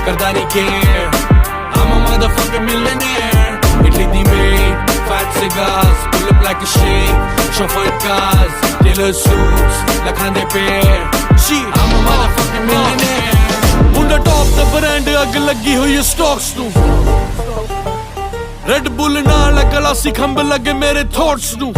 करदा नहीं care. I'm a motherfucking millionaire. Italy the made, fat cigars, pull up like a shake, chauffeured cars, tailor suits, lakhande pair. I'm a motherfucking millionaire. Munda top the brand ag lagi hui stocks nu. Red Bull naal gala si khamba lage mere thoughts nu.